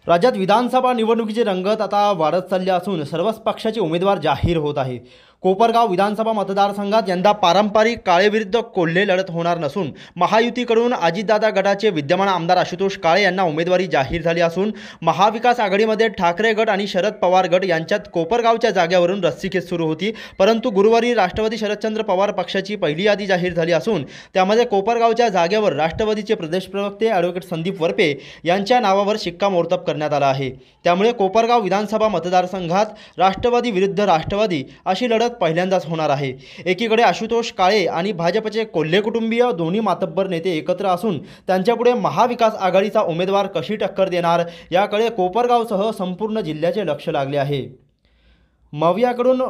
राज्यात विधानसभा निवडणुकीची रंगत आता वाढत चालली असून सर्वच पक्षाचे उमेदवार जाहीर होत आहे। कोपरगाव विधानसभा मतदारसंघात यंदा पारंपरिक काळे विरुद्ध कोल्हे लढत होणार नसून महायुतीकडून अजितदादा गटाचे विद्यमान आमदार आशुतोष काळे यांना उमेदवारी जाहीर झाली असून महाविकास आघाडीमध्ये ठाकरे गट आणि शरद पवार गट यांच्यात कोपरगावच्या जागेवरून रस्सीखेच सुरू होती। परंतु गुरुवारी राष्ट्रवादी शरदचंद्र पवार पक्षाची पहिली यादी जाहीर झाली असून त्यामध्ये कोपरगावच्या जागेवर राष्ट्रवादीचे प्रदेश प्रवक्ते ॲडव्होकेट संदीप वरपे यांच्या नावावर शिक्कामोर्तब करण्यात आला आहे। त्यामुळे कोपरगाव विधानसभा मतदारसंघात राष्ट्रवादी विरुद्ध राष्ट्रवादी अशी लढत पहिल्यांदाच होणार आहे। एकीकडे आशुतोष काळे आणि भाजपचे कोल्हे कुटुंबीय दोन्ही मातब्बर नेते एकत्र असून त्यांच्यापुढे महाविकास आघाडीचा उमेदवार कशी टक्कर देणार याकडे कोपरगावसह संपूर्ण जिल्ह्याचे लक्ष लागले आहे। मवियाकडून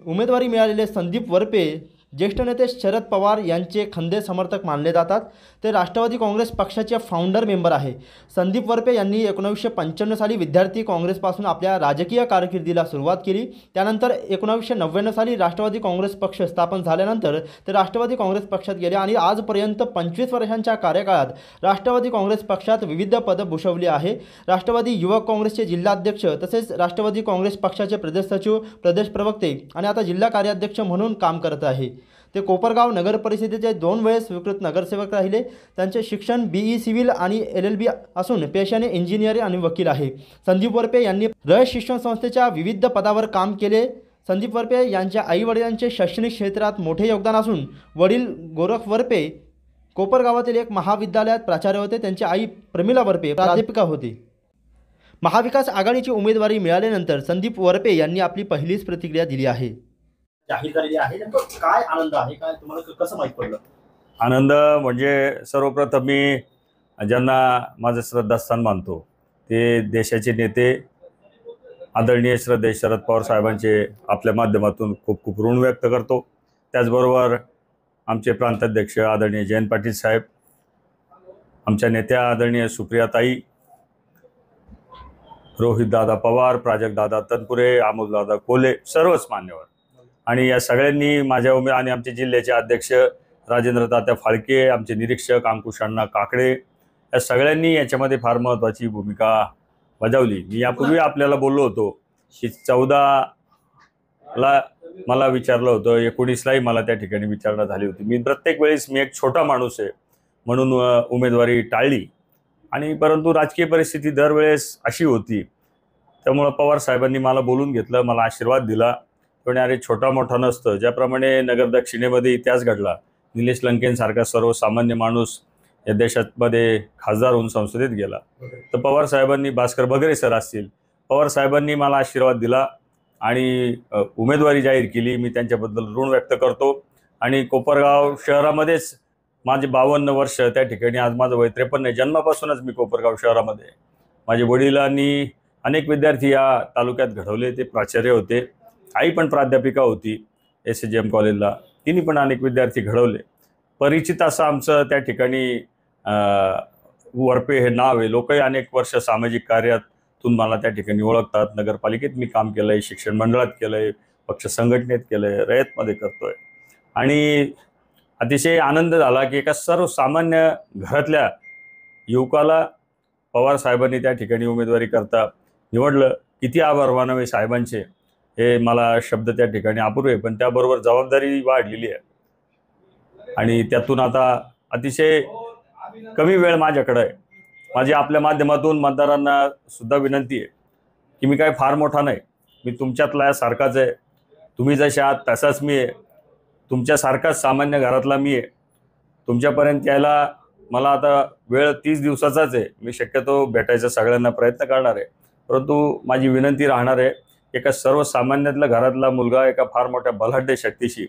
उमेदवारी मिळालेले संदीप वरपे ज्येष्ठ नेते शरद पवार यांचे खंदे समर्थक मानले जातात। ते राष्ट्रवादी काँग्रेस पक्षाचे फाउंडर मेंबर आहे। संदीप वरपे यांनी 1995 साली विद्यार्थी काँग्रेसपासून आपल्या राजकीय कारकिर्दीला सुरुवात केली। त्यानंतर 1999 साली राष्ट्रवादी काँग्रेस पक्ष स्थापन झाल्यानंतर ते राष्ट्रवादी काँग्रेस पक्षात गेले आणि आजपर्यंत 25 वर्षांच्या कार्यकाळात राष्ट्रवादी काँग्रेस पक्षात विविध पद भूषवली आहे। राष्ट्रवादी युवक काँग्रेसचे जिल्हाध्यक्ष तसेच राष्ट्रवादी काँग्रेस पक्षाचे प्रदेश सचिव, प्रदेश प्रवक्ते आणि आता जिल्हा कार्याध्यक्ष म्हणून काम करत आहे। ते कोपरगाव नगर परिषदेचे 2 वेळेस स्वीकृत नगरसेवक राहिले। त्यांचे शिक्षण BE सिव्हिल आणि LLB असून पेशाने इंजिनियर आणि वकील आहे। संदीप वरपे यांनी रयत शिक्षण संस्थेच्या विविध पदावर काम केले। संदीप वरपे यांच्या आई-वडिलांचे शैक्षणिक क्षेत्रात मोठे योगदान असून वडील गोरख वरपे कोपरगावातील एक महाविद्यालयात प्राचार्य होते। त्यांची आई प्रमिला वरपे प्राध्यापिका होती। महाविकास आघाडीची उमेदवारी मिळाल्यानंतर संदीप वरपे यांनी आपली पहिलीच प्रतिक्रिया दिली आहे। जाहीर झालेली आहे, नेमकं काय आनंद आहे, काय तुम्हाला कसं माहित पडलं? आनंद म्हणजे सर्वप्रथम मी ज्यांना माझं श्रद्धास्थान मानतो ते देशाचे नेते आदरणीय श्रद्धेय शरद पवार साहेबांचे आपल्या माध्यमातून खूप खूप ऋण व्यक्त करतो। त्याचबरोबर आमचे प्रांताध्यक्ष आदरणीय जयंत पाटील साहेब, आमच्या नेत्या आदरणीय सुप्रियाताई, रोहितदादा पवार, प्राजक्तदादा तनपुरे, अमोलदादा कोल्हे, सर्वच मान्यवर आणि या सगळ्यांनी माझ्या आणि आमचे जिल्ह्याचे अध्यक्ष राजेंद्र तात्या फाळके, आमचे निरीक्षक अंकुश अण्णा काकडे, या सगळ्यांनी याच्यामध्ये फार महत्त्वाची भूमिका बजावली। मी यापूर्वी आपल्याला बोललो होतो की 14ला मला विचारलं होतं, 19लाही मला त्या ठिकाणी विचारणा झाली होती। मी प्रत्येक वेळेस मी एक छोटा माणूस आहे म्हणून उमेदवारी टाळली आणि परंतु राजकीय परिस्थिती दरवेळेस अशी होती, त्यामुळे पवार साहेबांनी मला बोलून घेतलं, मला आशीर्वाद दिला। पण अरे छोटा मोठा नसतं, ज्याप्रमाणे नगर दक्षिणेमध्ये इतिहास घडला, निलेश लंकेंसारखा सर्वसामान्य माणूस या देशामध्ये खासदार होऊन संसदेत गेला, तर पवार साहेबांनी, भास्कर बगरे सर असतील, पवार साहेबांनी मला आशीर्वाद दिला आणि उमेदवारी जाहीर केली। मी त्यांच्याबद्दल ऋण व्यक्त करतो आणि कोपरगाव शहरामध्येच माझे 52 वर्ष, त्या ठिकाणी आज माझं वय 53 आहे। जन्मापासूनच मी कोपरगाव शहरामध्ये, माझे वडिलांनी अनेक विद्यार्थी या तालुक्यात घडवले, ते प्राचार्य होते, आई पण प्राध्यापिका होती SJM कॉलेजला, तिने पण अनेक विद्यार्थी घडवले। परिचित असं आमचं त्या ठिकाणी वरपे हे नाव आहे। लोकही अनेक वर्ष सामाजिक कार्यातून मला त्या ठिकाणी ओळखतात। नगरपालिकेत मी काम केलं आहे, शिक्षण मंडळात केलं आहे, पक्ष संघटनेत केलं आहे, रयतमध्ये करतो आहे आणि अतिशय आनंद झाला की एका सर्वसामान्य घरातल्या युवकाला पवार साहेबांनी त्या ठिकाणी उमेदवारी करता निवडलं। किती आभार मानावे साहेबांचे, हे मला शब्द त्या ठिकाणी अपुरे, पण त्याबरोबर जबाबदारी वाढलेली आहे आणि त्यातून आता अतिशय कमी वेळ माझ्याकडे आहे। माझी आपल्या माध्यमातून मतदारांना सुद्धा विनंती आहे की मी काय फार मोठा नाही, मी तुमच्यातला सारखाच आहे, तुम्ही जसे आहात तसाच मी आहे, तुमच्यासारखाच सामान्य घरातला मी आहे। तुमच्यापर्यंत यायला मला आता वेळ 30 दिवसाचाच आहे, मी शक्यतो भेटायचा सगळ्यांना प्रयत्न करणार आहे, परंतु माझी विनंती राहणार आहे, एका सर्वसामान्यातल्या घरातला मुलगा एका फार मोठ्या बलाढ्य शक्तीशी,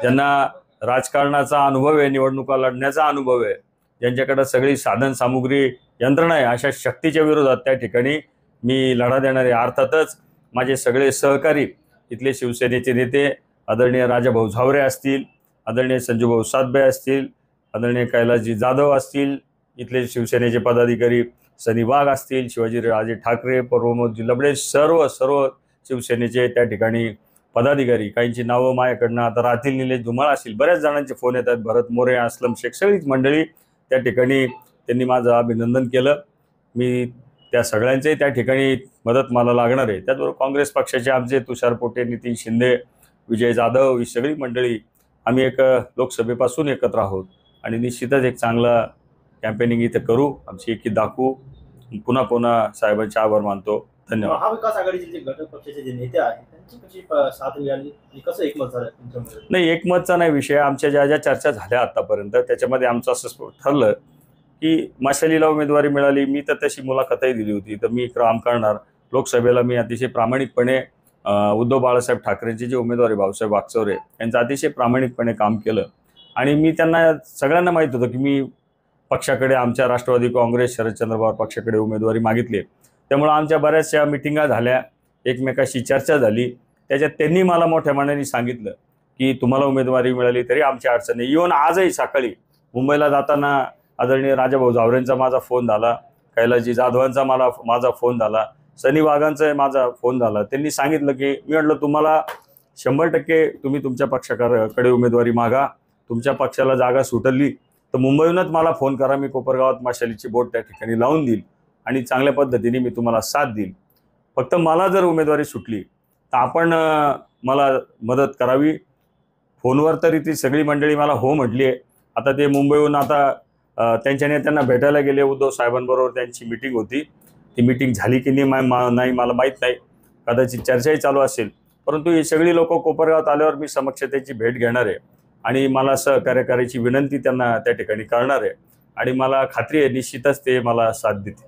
ज्यांना राजकारणाचा अनुभव आहे, निवडणुका लढण्याचा अनुभव आहे, ज्यांच्याकडे सगळी साधन सामुग्री यंत्रणा आहे, अशा शक्तीच्या विरोधात त्या ठिकाणी मी लढा देणार आहे। अर्थातच माझे सगळे सहकारी, इथले शिवसेनेचे नेते आदरणीय राजाभाऊ झावरे असतील, आदरणीय संजूभाऊ सातबे असतील, आदरणीय कैलासजी जाधव असतील, इथले शिवसेनेचे पदाधिकारी सनी वाघ असतील, शिवाजी राजे ठाकरे, प्रमोदजी लबडे, सर्व शिवसेनेचे त्या ठिकाणी पदाधिकारी, काहींची नावं माझ्याकडनं आता राहतील, निलेश धुमाळ असतील, बऱ्याच जणांचे फोन येतात, भरत मोरे, असलम शेख, सगळीच मंडळी त्या ठिकाणी त्यांनी माझं अभिनंदन केलं। मी त्या सगळ्यांचेही त्या ठिकाणी मदत मला लागणार आहे. त्याचबरोबर काँग्रेस पक्षाचे आमचे तुषार पोटे, नितीन शिंदे, विजय जाधव ही सगळी मंडळी आम्ही एक लोकसभेपासून एकत्र आहोत आणि निश्चितच एक चांगला कॅम्पेनिंग इथे करू, आमची एकी दाखवू. पुन्हा पुन्हा साहेबांचे आभार मानतो. धन्यवाद. महाविकास आघाडीचे जे घटक पक्षाचे जे नेते आहेत त्यांची कशी साथ मिळाली आणि कसं एकमत झालं तुमच्यामध्ये? नाही, एकमतचा नाही विषय. आमच्या ज्या ज्या चर्चा झाल्या आतापर्यंत त्याच्यामध्ये आमचं असं ठरलं की मशालीला उमेदवारी मिळाली. मी तर तशी मुलाखतही दिली होती, तर मी काम करणार. लोकसभेला मी अतिशय प्रामाणिकपणे उद्धव बाळासाहेब ठाकरेंचे जे उमेदवार आहे भाऊसाहेब वागचौरे यांचं अतिशय प्रामाणिकपणे काम केलं आणि मी त्यांना सगळ्यांना माहीत होतं की मी पक्षाकडे, आमच्या राष्ट्रवादी काँग्रेस शरदचंद्र पवार पक्षाकडे उमेदवारी मागितली. त्यामुळे आमच्या बऱ्याचशा मिटिंगा झाल्या, एकमेकाशी चर्चा झाली. त्याच्यात त्यांनी मला मोठ्या मनाने सांगितलं की तुम्हाला उमेदवारी मिळाली तरी आमची अडचण नाही. इव्हन आजही सकाळी मुंबईला जाताना आदरणीय राजाभाऊ जावरेंचा माझा फोन झाला, कैलासजी जाधवांचा माझा फोन झाला, सनी वाघांचा माझा फोन झाला. त्यांनी सांगितलं की मी म्हटलं तुम्हाला 100% तुम्ही तुमच्या पक्षाकडे उमेदवारी मागा, तुमच्या पक्षाला जागा सुटली तर मुंबईहूनच मला फोन करा, मी कोपरगावात मशालीची बोट त्या ठिकाणी लावून देईल आणि चांगल्या पद्धतीने मी तुम्हाला साथ देईल. फक्त मला जर उमेदवारी सुटली तर आपण मला मदत करावी. फोनवर तरी ती सगळी मंडळी मला हो म्हटली आहे. आता ते मुंबईहून आता त्यांच्या नेत्यांना भेटायला गेले. उद्धव साहेबांबरोबर त्यांची मिटिंग होती, ती मिटिंग झाली की नाही मला माहीत नाही, कदाचित चर्चाही चालू असेल. परंतु ही सगळी लोक कोपरगावात आल्यावर मी समक्ष त्याची भेट घेणार आहे आणि मला सहकार्य करायची विनंती त्यांना त्या ठिकाणी करणार आहे आणि मला खात्री आहे निश्चितच ते मला साथ देतील.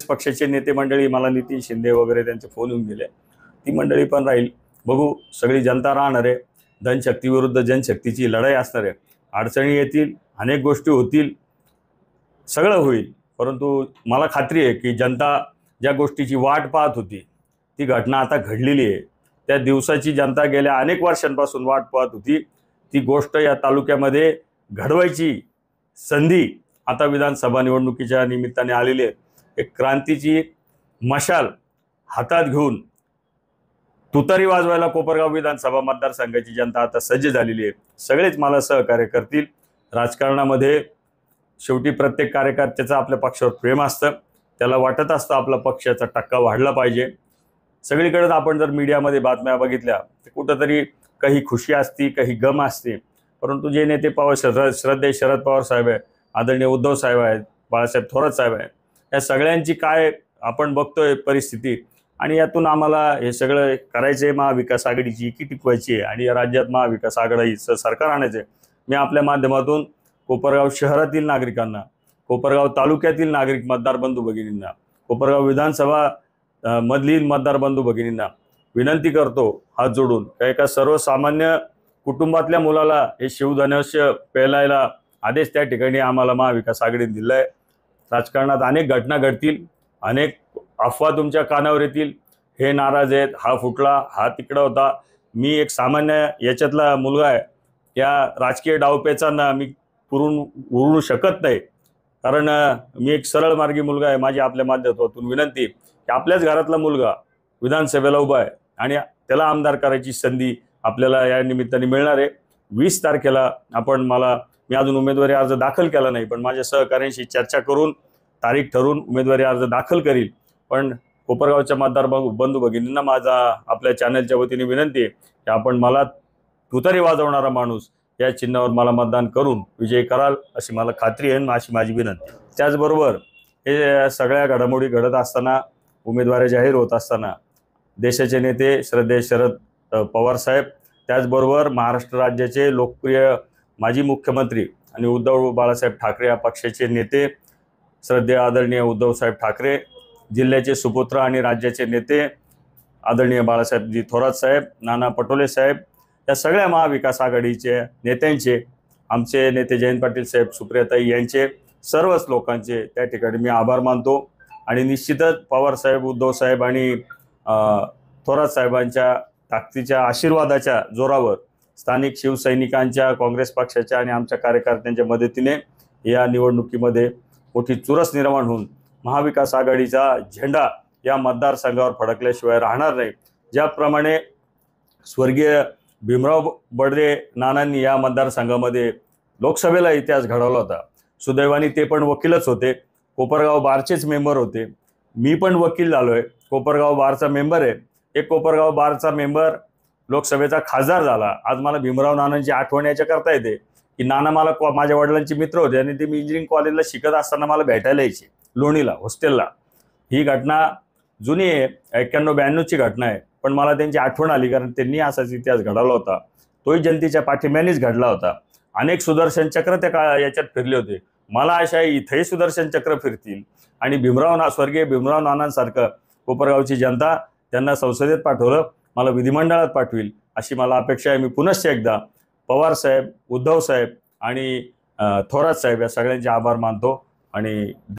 पक्षाचे नेते मंडळी, मला नितीन शिंदे वगैरे त्यांचे फोन येऊन गेले, ती मंडळी पण राहील. बघू, सगळी जनता राहणार आहे. धनशक्ती विरुद्ध जनशक्तीची लढाई असणार आहे. अडचणी येतील, अनेक गोष्टी होतील, सगळं होईल. परंतु मला खात्री आहे की जनता ज्या गोष्टीची वाट पाहत होती ती घटना आता घडलेली आहे. त्या दिवसाची जनता गेल्या अनेक वर्षांपासून वाट पाहत होती. ती गोष्ट या तालुक्यामध्ये घडवायची संधी आता विधानसभा निवडणुकीच्या निमित्ताने आलेली आहे. एक क्रांतीची मशाल हातात घेऊन तुतारी वाजवायला कोपरगाव विधानसभा मतदारसंघाची जनता आता सज्ज झालेली आहे. सगळेच मला सहकार्य करतील. राजकारणामध्ये शेवटी प्रत्येक कार्यकर्त्याचं आपल्या पक्षावर प्रेम असतं, त्याला वाटत असतं आपला पक्षाचा टक्का वाढला पाहिजे. सगळीकडे आपण जर मीडियामध्ये बातम्या बघितल्या तर कुठंतरी काही खुशी असते, काही गम असते. परंतु जे नेते श्रद्धेय शरद पवार साहेब आहे, आदरणीय उद्धव साहेब आहेत, बाळासाहेब थोरात साहेब आहे, या सगळ्यांची काय आपण बघतोय परिस्थिती आणि यातून आम्हाला हे सगळं करायचं आहे. महाविकास आघाडीची एकी टिकवायची आहे आणि या राज्यात महाविकास आघाडीचं सरकार आणायचं आहे. मी आपल्या माध्यमातून कोपरगाव शहरातील नागरिकांना, कोपरगाव तालुक्यातील नागरिक मतदार बंधू भगिनींना, कोपरगाव विधानसभा मधील मतदार बंधू भगिनींना विनंती करतो हात जोडून, एका सर्वसामान्य कुटुंबातल्या मुलाला हे शिवधनुष्य पेलायला आदेश त्या ठिकाणी आम्हाला महाविकास आघाडीने दिला आहे. राजकारणात अनेक घटना घडतील, अनेक अफवा तुमच्या कानावर येतील, हे नाराज आहेत, हा फुटला, हा तिकडं होता. मी एक सामान्य याच्यातला मुलगा आहे. या राजकीय डावपेचांना मी उरू शकत नाही, कारण मी एक सरळ मार्गी मुलगा आहे. माझी आपल्या माध्यमातून विनंती की आपल्याच घरातला मुलगा विधानसभेला उभा आहे आणि त्याला आमदार करायची संधी आपल्याला या निमित्ताने मिळणार आहे. 20 तारखेला मी अजून उमेदवारी अर्ज दाखल केला नाही, पण माझ्या सहकाऱ्यांशी चर्चा करून तारीख ठरवून उमेदवारी अर्ज दाखल करील. पण कोपरगावच्या मतदार बंधू भगिनींना माझा आपल्या चॅनलच्या वतीने विनंती आहे की आपण मला तुतारी वाजवणारा माणूस या चिन्हावर मला मतदान करून विजयी कराल अशी मला खात्री आहे, अशी माझी विनंती. त्याचबरोबर हे सगळ्या घडामोडी घडत असताना, उमेदवारी जाहीर होत असताना देशाचे नेते श्रद्धेय शरद पवार साहेब, त्याचबरोबर महाराष्ट्र राज्याचे लोकप्रिय माजी मुख्यमंत्री आणि उद्धव बाळासाहेब ठाकरे या पक्षाचे नेते, श्रद्धेय आदरणीय उद्धव साहेब ठाकरे, जिल्ह्याचे सुपुत्र आणि राज्याचे नेते आदरणीय बाळासाहेबजी थोरात साहेब, नाना पटोले साहेब, या सगळ्या महाविकास आघाडीचे नेत्यांचे, आमचे नेते जयंत पाटील साहेब, सुप्रियाताई यांचे, सर्वच लोकांचे त्या ठिकाणी मी आभार मानतो. आणि निश्चितच पवार साहेब, उद्धव साहेब आणि थोरात साहेबांच्या ताकदीच्या आशीर्वादाच्या जोरावर स्थानिक शिवसैनिकांच्या, काँग्रेस पक्षाच्या आणि आमच्या कार्यकर्त्यांच्या मदतीने या निवडणुकीमध्ये मोठी चुरस निर्माण होऊन महाविकास आघाडीचा झेंडा या मतदारसंघावर फडकल्याशिवाय राहणार नाही. ज्याप्रमाणे स्वर्गीय भीमराव बर्डे नानांनी या मतदारसंघामध्ये लोकसभेला इतिहास घडवला होता, सुदैवाने ते पण वकीलच होते, कोपरगाव बारचेच मेंबर होते. मी पण वकील झालोय, कोपरगाव बारचा मेंबर आहे. एक कोपरगाव बारचा मेंबर लोकसभेचा खासदार झाला. आज मला भीमराव नानांची आठवण याच्या करता येते की नाना मला माझ्या वडिलांचे मित्र होते आणि ते मी इंजिनिअरिंग कॉलेजला शिकत असताना मला भेटायला यायचे लोणीला हॉस्टेलला. ही घटना जुनी आहे, 91-92ची घटना आहे, पण मला त्यांची आठवण आली कारण त्यांनी असाच इतिहास घडवला होता. तोही जनतेच्या पाठिंब्यानेच घडला होता. अनेक सुदर्शन चक्र त्या याच्यात फिरले होते. मला आशा आहे इथेही सुदर्शन चक्र फिरतील आणि स्वर्गीय भीमराव नानांसारखं कोपरगावची जनता त्यांना संसदेत पाठवलं, मला विधिमंडळात पाठवेल अशी मला अपेक्षा आहे. मी पुनश्च एकदा पवार साहेब, उद्धव साहेब आणि थोरात साहेब या सगळ्यांचे आभार मानतो आणि